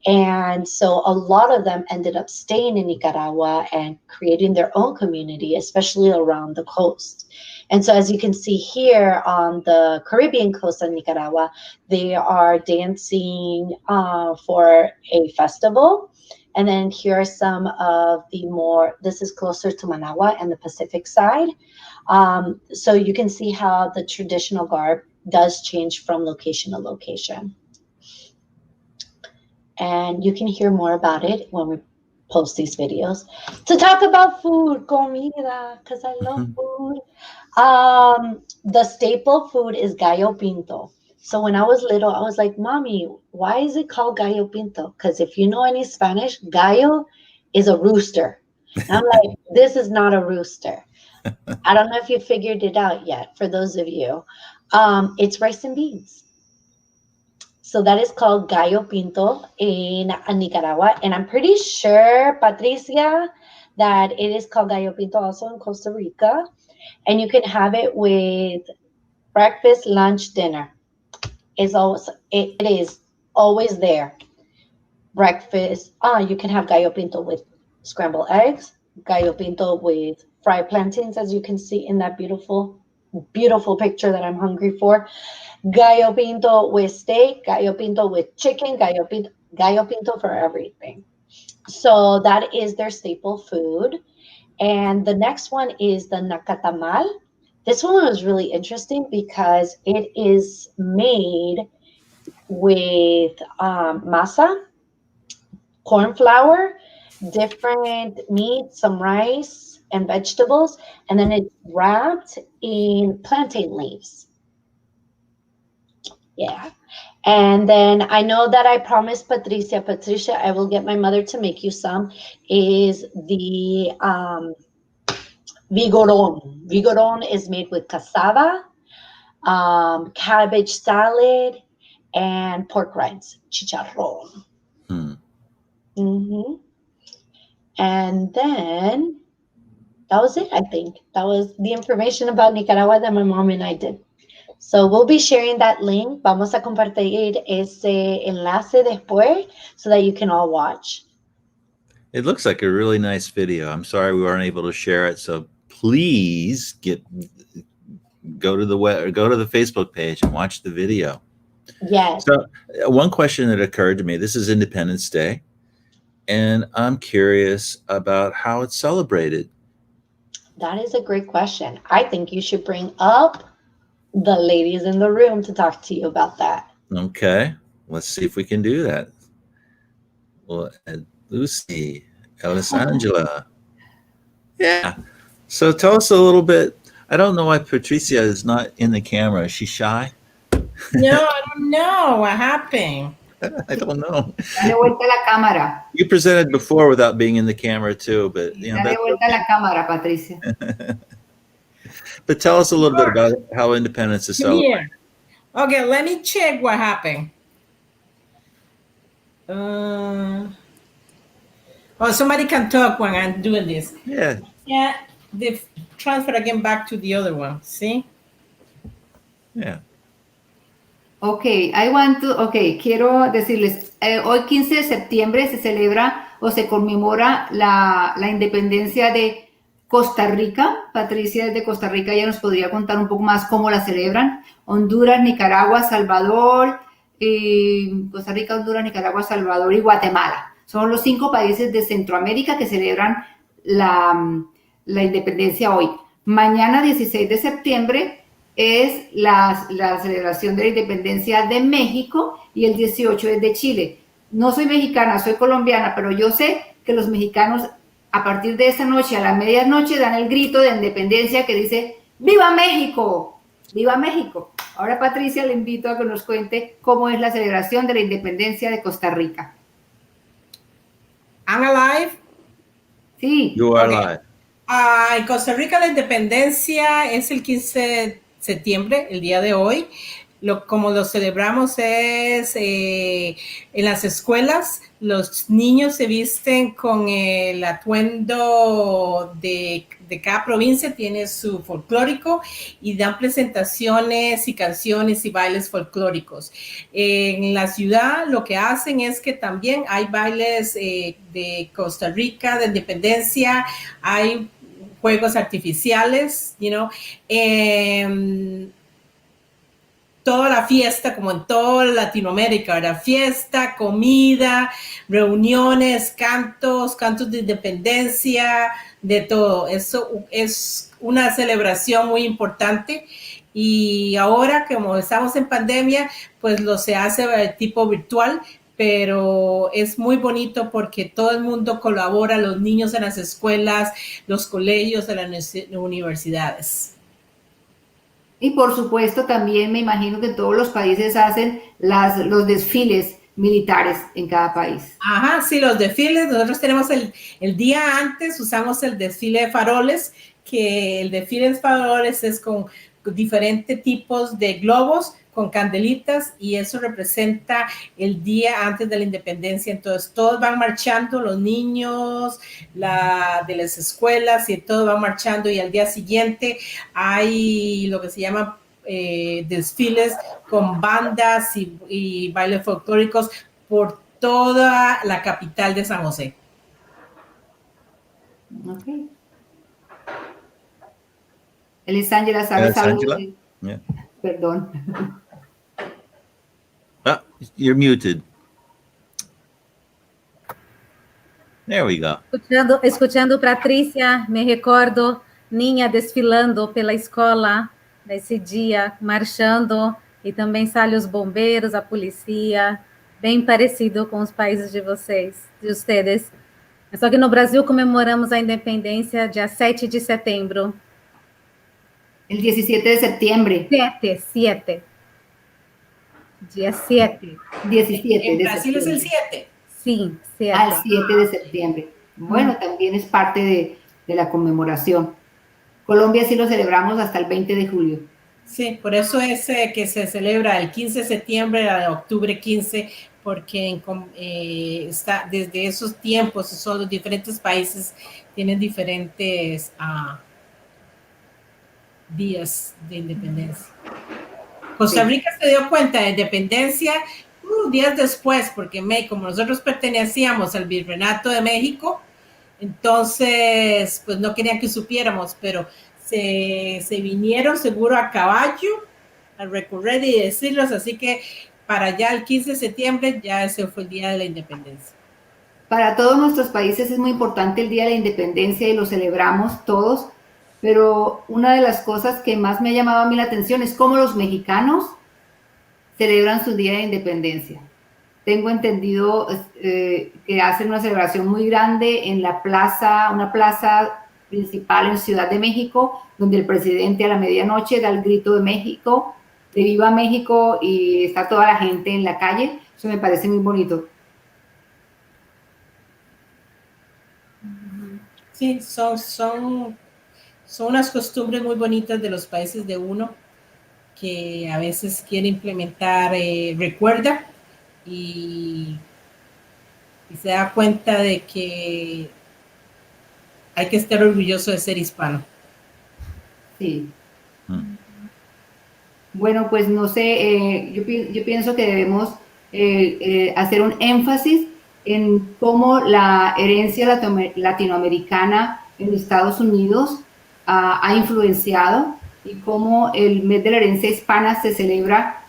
And so a lot of them ended up staying in Nicaragua and creating their own community, especially around the coast. And so as you can see here on the Caribbean coast of Nicaragua, they are dancing for a festival. And then here are some of the more, this is closer to Managua and the Pacific side. So you can see how the traditional garb does change from location to location. And you can hear more about it when we post these videos. To talk about food, comida, because I love food. The staple food is gallo pinto. So when I was little, I was like, Mommy, why is it called gallo pinto? Because if you know any Spanish, gallo is a rooster. And I'm like, this is not a rooster. I don't know if you figured it out yet, for those of you. It's rice and beans. So that is called gallo pinto in Nicaragua. And I'm pretty sure, Patricia, that it is called gallo pinto also in Costa Rica. And you can have it with breakfast, lunch, dinner. It is always there. Breakfast, you can have gallo pinto with scrambled eggs, gallo pinto with fried plantains, as you can see in that beautiful, beautiful picture that I'm hungry for. Gallo pinto with steak, gallo pinto with chicken, gallo pinto for everything. So that is their staple food. And the next one is the nacatamal. This one was really interesting because it is made with masa, corn flour, different meat, some rice and vegetables, and then it's wrapped in plantain leaves. Yeah. And then I know that I promised Patricia, I will get my mother to make you some, is the vigorón. Vigorón is made with cassava, cabbage salad, and pork rinds, chicharrón. And then that was it, I think. That was the information about Nicaragua that my mom and I did. So we'll be sharing that link. Vamos a compartir ese enlace después so that you can all watch. It looks like a really nice video. I'm sorry we weren't able to share it. So please go to the Facebook page and watch the video. Yes. So one question that occurred to me, this is Independence Day, and I'm curious about how it's celebrated. That is a great question. I think you should bring up the ladies in the room to talk to you about that. Okay, let's see if we can do that. Well, Lucy, Alessandra. Yeah. So tell us a little bit. I don't know why Patricia is not in the camera. Is she shy? No, I don't know what happened. I don't know. Dale vuelta la cámara. You presented before without being in the camera too, but you know. Dale vuelta la cámara, Patricia. But tell us a little bit about how Independence is celebrated. Yeah. Okay, let me check what happened. Oh, somebody can talk when I'm doing this. Yeah. Yeah, they transfer again back to the other one. See? Yeah. Okay, quiero decirles, hoy 15 de septiembre se celebra o se conmemora la independencia de Costa Rica. Patricia desde Costa Rica ya nos podría contar un poco más cómo la celebran. Honduras, Nicaragua, Salvador, Costa Rica, Honduras, Nicaragua, Salvador y Guatemala. Son los 5 países de Centroamérica que celebran la independencia hoy. Mañana, 16 de septiembre, es la celebración de la independencia de México y el 18 es de Chile. No soy mexicana, soy colombiana, pero yo sé que los mexicanos a partir de esta noche a la medianoche dan el grito de independencia que dice ¡Viva México! ¡Viva México! Ahora Patricia le invito a que nos cuente cómo es la celebración de la independencia de Costa Rica. I'm alive? Sí. You are live. En Costa Rica la independencia es el 15 de septiembre, el día de hoy. Como lo celebramos es en las escuelas, los niños se visten con el atuendo de cada provincia, tiene su folclórico y dan presentaciones y canciones y bailes folclóricos. En la ciudad lo que hacen es que también hay bailes de Costa Rica, de independencia, hay juegos artificiales, toda la fiesta, como en toda Latinoamérica, ¿verdad? Fiesta, comida, reuniones, cantos de independencia, de todo. Eso es una celebración muy importante. Y ahora, como estamos en pandemia, pues lo se hace tipo virtual, pero es muy bonito porque todo el mundo colabora, los niños en las escuelas, los colegios, en las universidades. Y por supuesto también me imagino que todos los países hacen los desfiles militares en cada país. Ajá, sí, los desfiles. Nosotros tenemos el día antes, usamos el desfile de faroles, que el desfile de faroles es con diferentes tipos de globos, con candelitas, y eso representa el día antes de la independencia. Entonces todos van marchando, los niños de las escuelas, y todos van marchando, y al día siguiente hay lo que se llama desfiles con bandas y bailes folclóricos por toda la capital de San José. Okay. Elisangela, ¿sabes algo? Yeah. Perdón. You're muted. There we go. Escuchando Patricia, me recordo niña desfilando pela escola nesse dia, marchando, e também saem os bombeiros, a polícia, bem parecido com os países de ustedes. Só que no Brasil comemoramos a independência dia 7 de setembro. El 17 de septiembre. 7. Día 7. 17 en de Brasil septiembre. Es el 7. Sí, 7. Al 7 de septiembre. Bueno, también es parte de la conmemoración. Colombia sí lo celebramos hasta el 20 de julio. Sí, por eso es que se celebra el 15 de septiembre a octubre 15, porque está desde esos tiempos, son los diferentes países, tienen diferentes días de independencia. Costa Rica se dio cuenta de independencia días después, porque como nosotros pertenecíamos al Virreinato de México, entonces pues no querían que supiéramos, pero se vinieron seguro a caballo a recorrer y decirlos, así que para allá el 15 de septiembre ya ese fue el día de la independencia. Para todos nuestros países es muy importante el Día de la Independencia y lo celebramos todos, pero una de las cosas que más me ha llamado a mí la atención es cómo los mexicanos celebran su Día de Independencia. Tengo entendido que hacen una celebración muy grande en una plaza principal en Ciudad de México, donde el presidente a la medianoche da el grito de México, de Viva México, y está toda la gente en la calle. Eso me parece muy bonito. Sí, son unas costumbres muy bonitas de los países de uno que a veces quiere implementar, recuerda y se da cuenta de que hay que estar orgulloso de ser hispano. Sí. Bueno, pues no sé, yo pienso que debemos hacer un énfasis en cómo la herencia latinoamericana en Estados Unidos ha influenciado y cómo el mes de la herencia hispana se celebra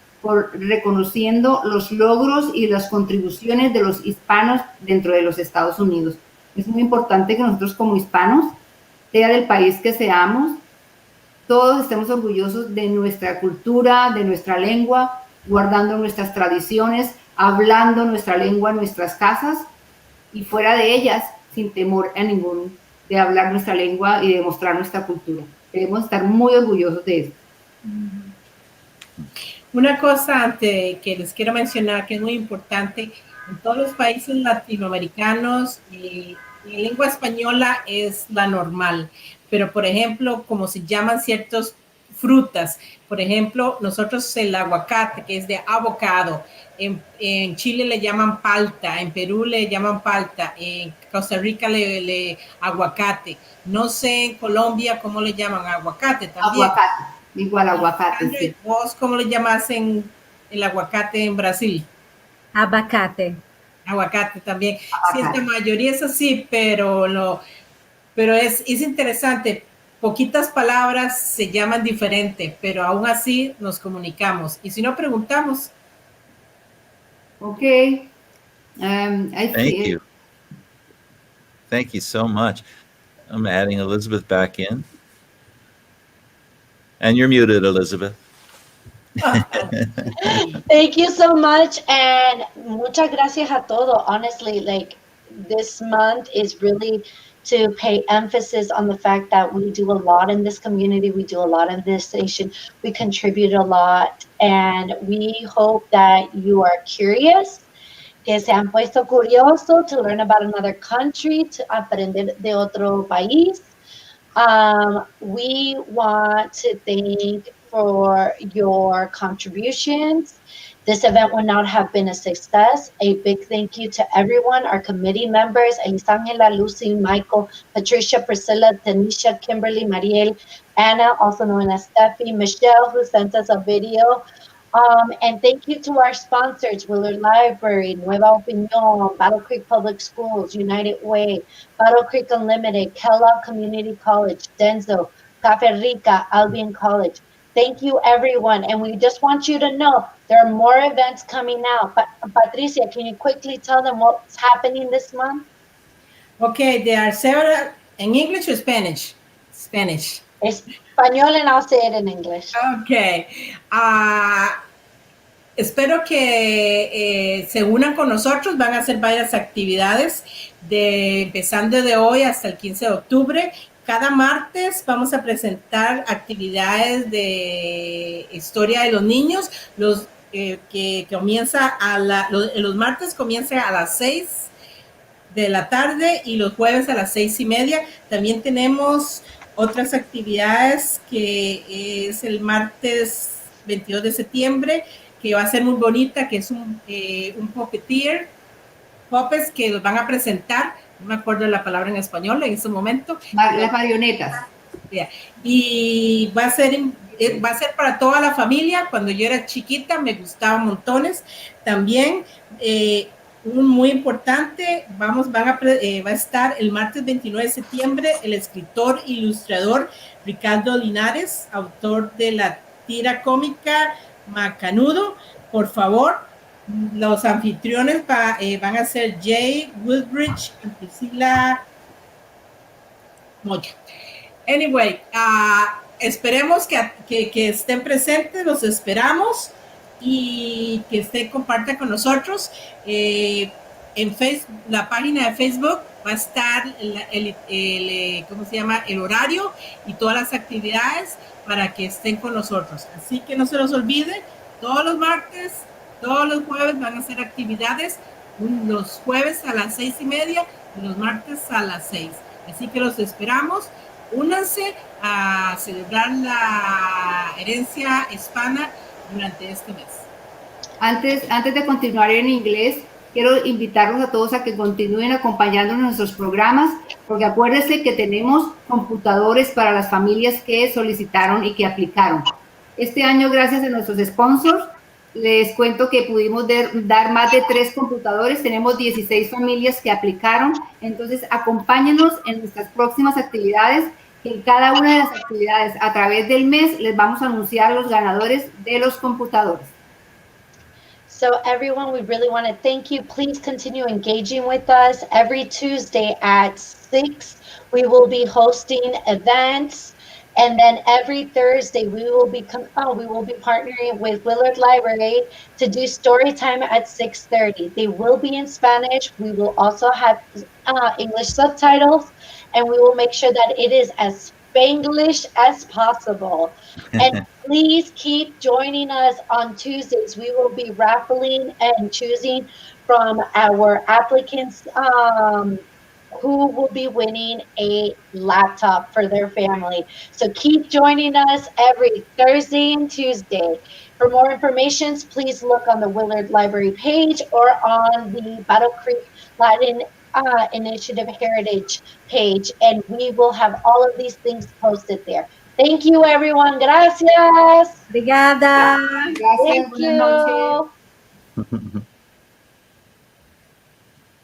reconociendo los logros y las contribuciones de los hispanos dentro de los Estados Unidos. Es muy importante que nosotros como hispanos, sea del país que seamos, todos estemos orgullosos de nuestra cultura, de nuestra lengua, guardando nuestras tradiciones, hablando nuestra lengua en nuestras casas y fuera de ellas, sin temor a de hablar nuestra lengua y de mostrar nuestra cultura. Debemos estar muy orgullosos de esto. Una cosa que les quiero mencionar que es muy importante, en todos los países latinoamericanos, la lengua española es la normal, pero por ejemplo, como se llaman ciertos frutas. Por ejemplo, nosotros el aguacate, que es de avocado, en Chile le llaman palta, en Perú le llaman palta, en Costa Rica le aguacate. No sé en Colombia cómo le llaman aguacate también. Aguacate, igual aguacate, André, sí. ¿vos cómo le llamas en el aguacate en Brasil? Abacate. Aguacate también. Sí, Abacate. la mayoría es así, pero es interesante. Poquitas palabras se llaman diferente, pero aún así nos comunicamos. Y si no preguntamos. Okay. I Thank feel. you. Thank you so much. I'm adding Elizabeth back in. And you're muted, Elizabeth. Thank you so much, and muchas gracias a todo. Honestly, like this month is really to pay emphasis on the fact that we do a lot in this community, we do a lot in this station, we contribute a lot, and we hope that you are curious, que se han puesto curioso to learn about another country, to aprender de otro país. We want to thank for your contributions. This event would not have been a success. A big thank you to everyone, our committee members, Elisangela, Lucy, Michael, Patricia, Priscilla, Tanisha, Kimberly, Mariel, Anna, also known as Steffi, Michelle, who sent us a video. And thank you to our sponsors, Willard Library, Nueva Opinión, Battle Creek Public Schools, United Way, Battle Creek Unlimited, Kellogg Community College, Denso, Cafe Rica, Albion College. Thank you, everyone. And we just want you to know there are more events coming out. But Patricia, can you quickly tell them what's happening this month? Okay, there are several, in English or Spanish? Spanish. Español, and I'll say it in English. Okay. Espero que se unan con nosotros. Van a hacer varias actividades empezando de hoy hasta el 15 de octubre. Cada martes vamos a presentar actividades de historia de los niños. Que comienza los martes comienza a las 6 de la tarde y los jueves a las 6:30. También tenemos otras actividades que es el martes 22 de septiembre, que va a ser muy bonita, que es un puppeteer, puppets que los van a presentar, no me acuerdo de la palabra en español en este momento. Las marionetas. Yeah. Y va a ser para toda la familia. Cuando yo era chiquita me gustaba montones. También muy importante, va a estar el martes 29 de septiembre el escritor e ilustrador Ricardo Linares, autor de la tira cómica Macanudo. Por favor, los anfitriones van a ser Jay Woodbridge y Priscila Moya. Anyway, esperemos que estén presentes, los esperamos y que compartan con nosotros. En Facebook, la página de Facebook va a estar el horario y todas las actividades para que estén con nosotros. Así que no se los olviden, todos los martes, todos los jueves van a hacer actividades, los jueves a las 6:30 y los martes a las 6. Así que los esperamos. Únanse a celebrar la herencia hispana durante este mes. Antes de continuar en inglés, quiero invitarlos a todos a que continúen acompañándonos en nuestros programas, porque acuérdense que tenemos computadores para las familias que solicitaron y que aplicaron. Este año, gracias a nuestros sponsors, les cuento que pudimos dar más de 3 computadores, tenemos 16 familias que aplicaron, entonces acompáñenos en nuestras próximas actividades, que en cada una de las actividades a través del mes les vamos a anunciar los ganadores de los computadores. So everyone, we really want to thank you. Please continue engaging with us. Every Tuesday at 6, we will be hosting events. And then every Thursday, we will be partnering with Willard Library to do story time at 6:30. They will be in Spanish. We will also have English subtitles, and we will make sure that it is as Spanglish as possible. And please keep joining us on Tuesdays. We will be raffling and choosing from our applicants who will be winning a laptop for their family. So keep joining us every Thursday and Tuesday. For more information, please look on the Willard Library page or on the Battle Creek Latin Initiative Heritage page, and we will have all of these things posted there. Thank you, everyone. Gracias. Obrigada. Gracias, Thank buenas noches. you.